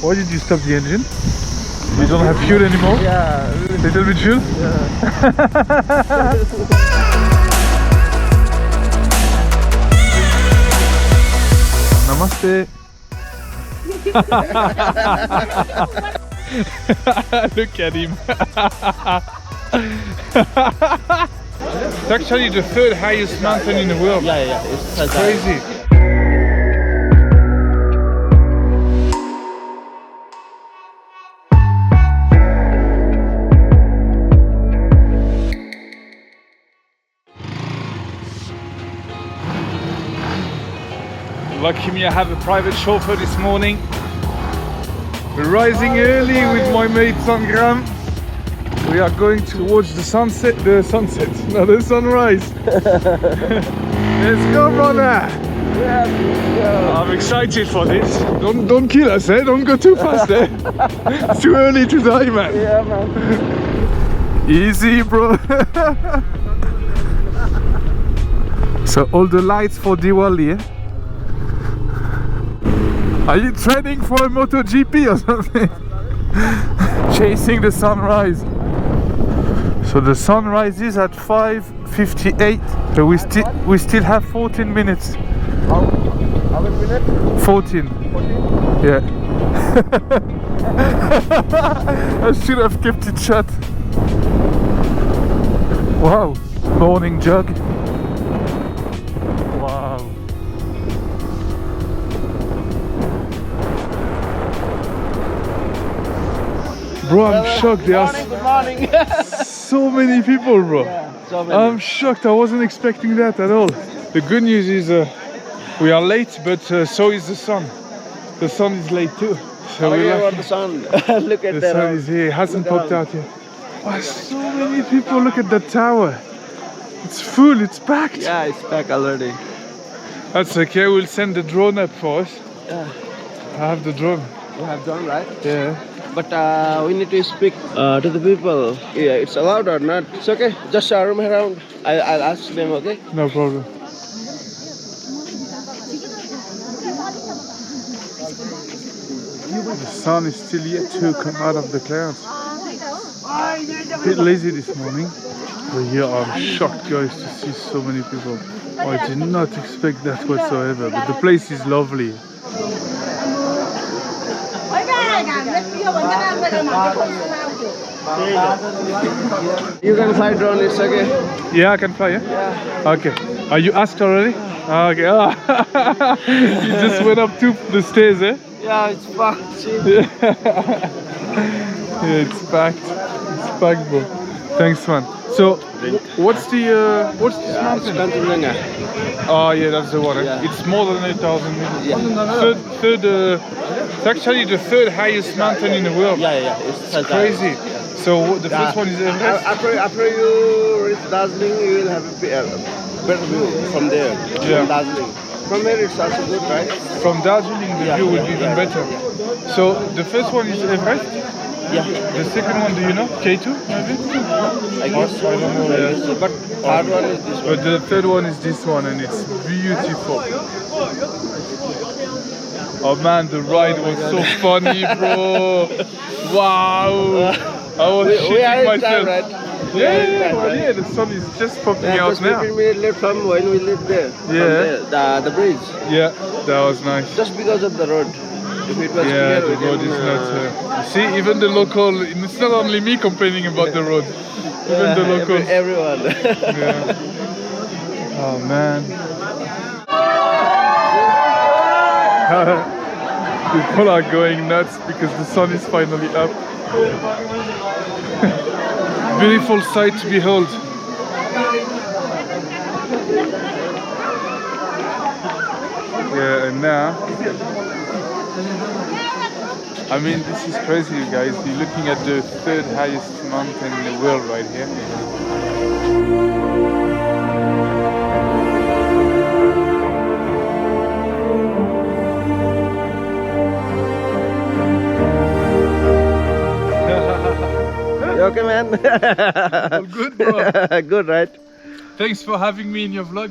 Why did you stop the engine? You don't have fuel anymore? Yeah. Little bit fuel? Namaste. Look at him. It's actually the third highest mountain in the world. Yeah. It's Crazy. Lucky me, I have a private chauffeur this morning. We're rising early with my mate Sangram. We are going to watch the sunset, no, the sunrise. Let's go, brother. I'm excited for this. Don't kill us, eh? Don't go too fast, eh? It's too early to die, man. Yeah, man. Easy, bro. So all the lights for Diwali, eh? Are you training for a MotoGP or something? Chasing the sunrise. So the sun rises at 5:58. So we still have 14 minutes. How many minutes? 14. Yeah. I should have kept it shut. Wow. Morning jog. Wow. Bro, I'm shocked. There are Good morning. so many people, bro. Yeah, so many. I'm shocked. I wasn't expecting that at all. The good news is we are late, but so is the sun. The sun is late too. So How are you lucky. on the sun? Look at The that. sun is here. It hasn't Look popped around. out yet. Oh, so many people. Look at the tower. It's full. It's packed. Yeah, it's back already. That's okay. We'll send the drone up for us. Yeah. I have the drone. You have done right. Yeah. But we need to speak to the people. Yeah, it's allowed or not. It's okay. Just roam around. I'll ask them, okay? No problem. The sun is still yet to come out of the clouds. A bit lazy this morning. But here I'm shocked, guys, to see so many people. I did not expect that whatsoever. But the place is lovely. You can fly drone, it's okay. Yeah, I can fly, yeah? Yeah. Okay. Are you asked already? Okay. Oh. You just went up the stairs, eh? Yeah, it's packed. See? Yeah, it's packed. It's packed, bro. Thanks, man. So, what's this It's mountain? Kanchenjunga. Oh, yeah, that's the one. Eh? Yeah. It's more than 8,000 meters. Yeah. It's actually the third highest mountain in the world. Yeah. It's crazy. So the first one is Everest. After you reach Darjeeling, you will have a better view from there. Yeah. From Darjeeling. From here it's also good, right? From Darjeeling, the view will be even better. So the first one is Everest. Yeah. The second one, do you know? K2, maybe? I guess so. I don't know. Yeah. But third one is this one. But the third one is this one, and it's beautiful. Oh man, the ride was so funny, bro. Wow. I was We are shitting in myself. time, right? Yeah, the sun is just popping out just now. 15 minutes left from when we lived there. From Yeah. there, the bridge. Yeah, that was nice. Just because of the road. If it was Yeah, clear, the we road can, is not. You see, even the local. It's not only me complaining about the road. Even the locals. Everyone. Yeah. Oh man. People are going nuts because the sun is finally up. Beautiful sight to behold. Yeah, and now, I mean, this is crazy, you guys. You're looking at the third highest mountain in the world right here. You okay, man? All good, bro. Good, right? Thanks for having me in your vlog.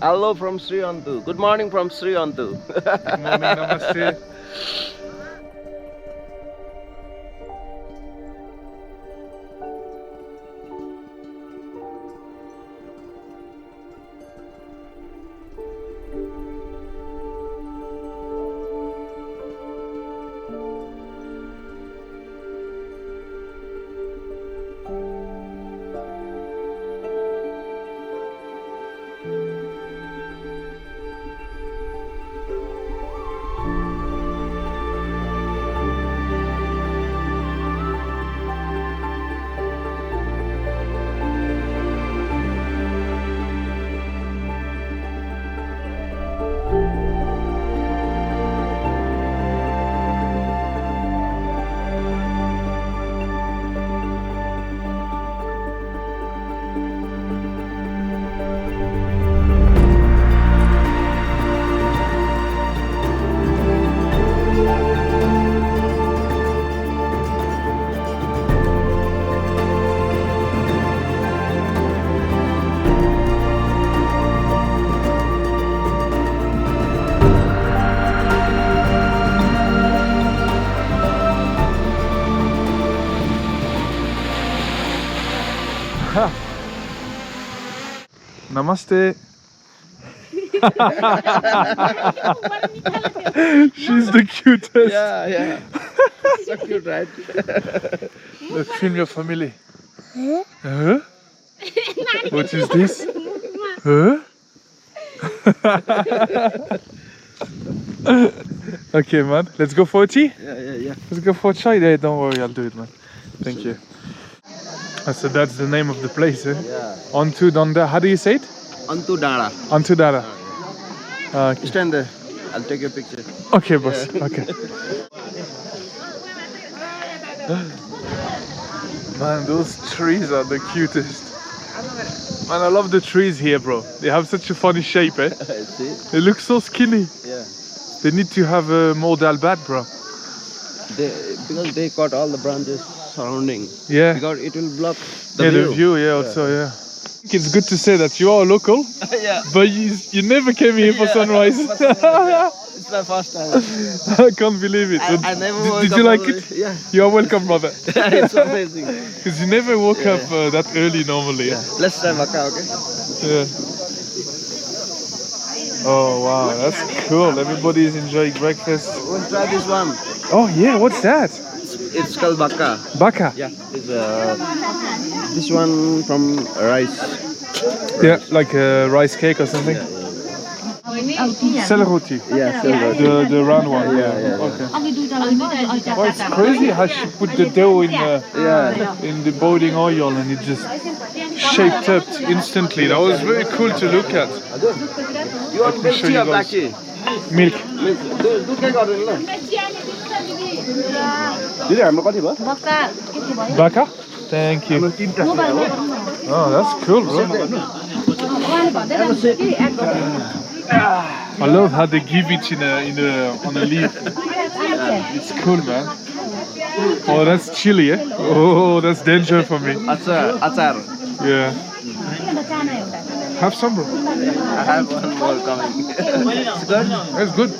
Hello from Sri Antu. Good morning from Sri Antu. Good morning, namaste. Namaste. She's the cutest. Yeah. So cute, right? Look, film your family. Huh? What is this? Huh? Okay, man. Let's go for a tea? Yeah. Let's go for a chai. Yeah, don't worry, I'll do it, man. Thank you. So that's the name of the place, eh? Yeah. Ontu Donda. How do you say it? Antu Dara. Ontu Dara. Okay. Stand there. I'll take a picture. Okay, boss. Okay. Man, those trees are the cutest. Man, I love the trees here, bro. They have such a funny shape, eh? See? They look so skinny. Yeah. They need to have more dalbat, bro. Because they cut all the branches surrounding. Yeah. Because it will block the Yeah, view. the view, yeah, also, yeah. I think it's good to say that you are local, Yeah. but you never came here for Yeah, sunrise. It's my first time. I can't believe it. I never woke Did up you like early. it? Yeah. You are welcome, brother. It's amazing. Because you never woke up that early normally. Yeah. Let's try Makkah, okay? Yeah. Oh wow, that's cool. Everybody is enjoying breakfast. We'll try this one. Oh yeah, what's that? It's called Baka. Baka. Yeah. It's this one from rice. Yeah, like a rice cake or something. Celery. Yeah, silver. The round one. Yeah. Okay. Oh, it's crazy how she put the dough in the boiling oil and it just shaped up instantly. That was very cool to look at. You want milk tea or black tea? Milk. दूध क्या गर्नु ल दिदी हाम्रो कति भयो Baka? Thank you. Oh, that's cool, bro. I love how they give it on a leaf. It's cool, man. Oh, that's chili, eh? Oh, that's danger for me. अचार Yeah. Have some, bro. I have one more coming. It's good. That's good.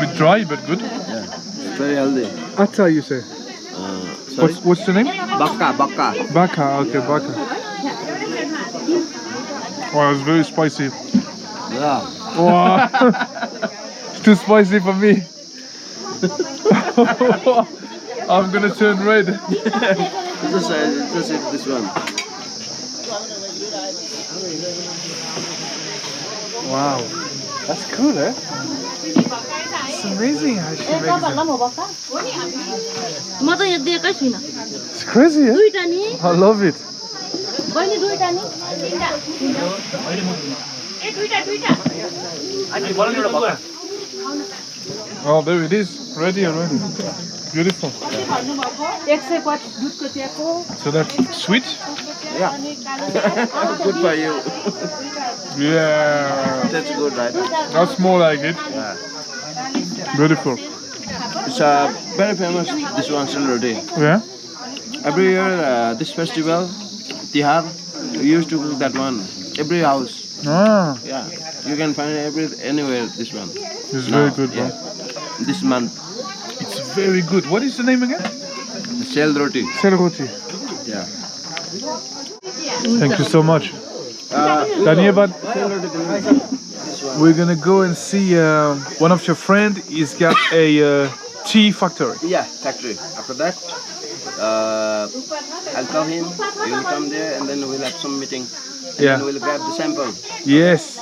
Bit dry, but good. Yeah. Very healthy. Atta, you say? Sorry? What's the name? Baka. Baka. Okay, baka. Wow, it's very spicy. Yeah. Wow. It's too spicy for me. I'm gonna turn red. Just eat this one. Wow. That's cool, eh? It's amazing how she makes it. It's crazy, eh? I love it. Oh, there it is. Ready already. Beautiful. So that's sweet? Yeah. Good for you. Yeah. That's good, right? That's more like it. Yeah. Beautiful. It's very famous, this one, Silrodi. Yeah? Every year, this festival, Tihar, we used to cook that one. Every house. Ah, Yeah. You can find anywhere this one. it's very good, bro. Yeah. this month. It's very good. What is the name again? Shell roti. Sel roti. Yeah. Thank you so much. Dhanyavad. We're gonna go and see one of your friend. He's got a tea factory. Yeah, factory. After that, I'll call him. He will come there, and then we'll have some meeting. And Yeah. then we'll grab the sample. Yes.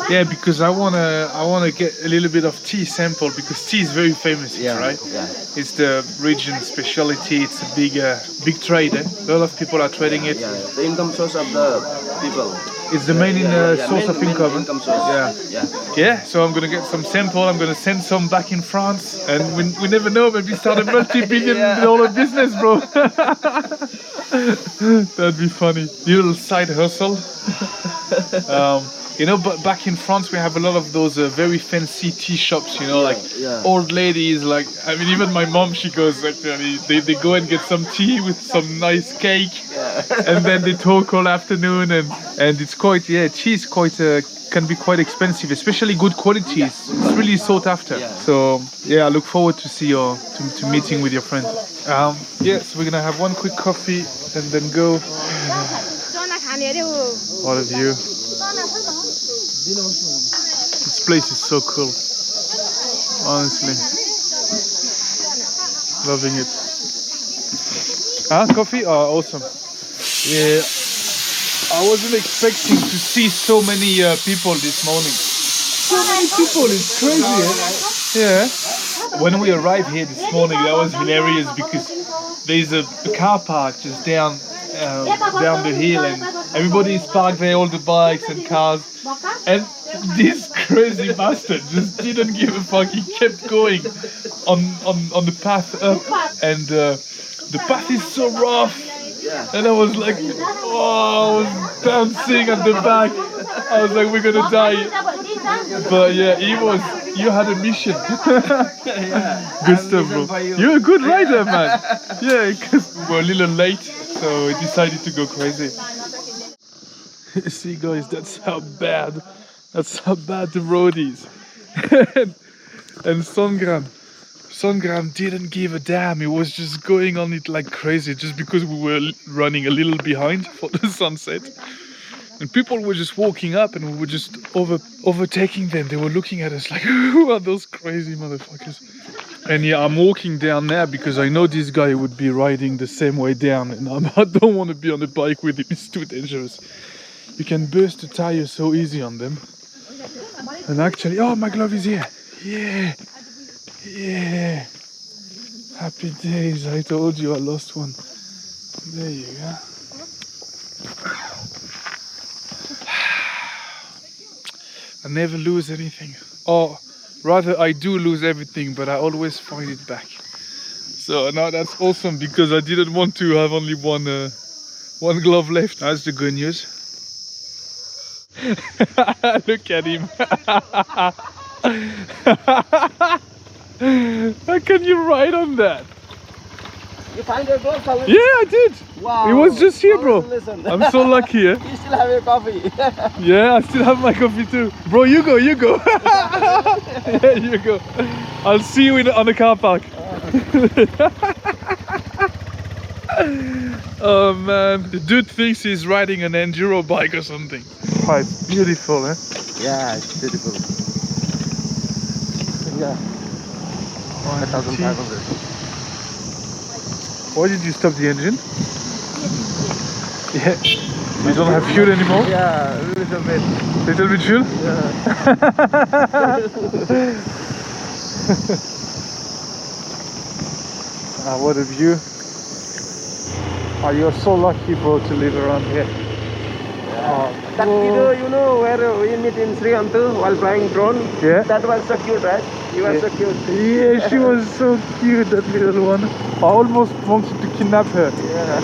Yeah, because I wanna get a little bit of tea sample because tea is very famous here, right? Yeah. It's the region specialty. It's a big trade. A lot of people are trading it. Yeah. The income source of the people. It's the main source of income. Huh? Income source. Yeah. Yeah. Yeah, so I'm gonna get some sample. I'm gonna send some back in France, and we never know. Maybe start a multi-billion-dollar business, bro. That'd be funny. Little side hustle. You know, but back in France we have a lot of those very fancy tea shops. You know, like yeah. old ladies. Like I mean, even my mom, she goes actually. They go and get some tea with some nice cake, and then they talk all afternoon. And it's quite tea is quite can be quite expensive, especially good quality. It's really sought after. Yeah. So I look forward to see to meeting with your friend. So we're gonna have one quick coffee and then go. All of you. This place is so cool. Honestly. Loving it. Coffee? Oh, awesome. Yeah. I wasn't expecting to see so many people this morning. So many people, it's crazy. Yeah. When we arrived here this morning, that was hilarious because there's a car park just down the hill, and everybody is parked there, all the bikes and cars. And this crazy bastard just didn't give a fuck. He kept going on the path up, and the path is so rough. And I was like, oh, I was dancing at the back. I was like, we're gonna die. But yeah, you had a mission. Good stuff, bro. You're a good rider, man. Yeah, because we're a little late, so we decided to go crazy. See, guys, that's how bad the road is. And Songram didn't give a damn. He was just going on it like crazy just because we were running a little behind for the sunset. And people were just walking up and we were just overtaking them. They were looking at us like, who are those crazy motherfuckers? And yeah, I'm walking down there because I know this guy would be riding the same way down, and I don't want to be on a bike with him. It's too dangerous. You can burst the tire so easy on them. And actually, oh, my glove is here. Yeah. Yeah. Happy days. I told you I lost one. There you go. I never lose anything. Or rather, I do lose everything, but I always find it back. So now that's awesome because I didn't want to have only one glove left. That's the good news. Look at him. How can you ride on that? You find your glove, Colin? Yeah, I did. Wow. It was just here, bro. Listen. I'm so lucky. Eh? You still have your coffee. Yeah, I still have my coffee too. Bro, you go. Yeah, you go. I'll see you on the car park. Oh man, the dude thinks he's riding an enduro bike or something. Oh, it's beautiful, eh? Yeah, it's beautiful. Yeah. 1,500. Why did you stop the engine? Yeah. You don't have fuel anymore? Yeah, a little bit. Little bit fuel? Yeah. What a view. Oh, you're so lucky, bro, to live around here. That video, you know, where we meet in Sriantu while flying drone? Yeah. That was so cute, right? You were so cute. Yeah, she was so cute, that little one. I almost wanted to kidnap her. Yeah.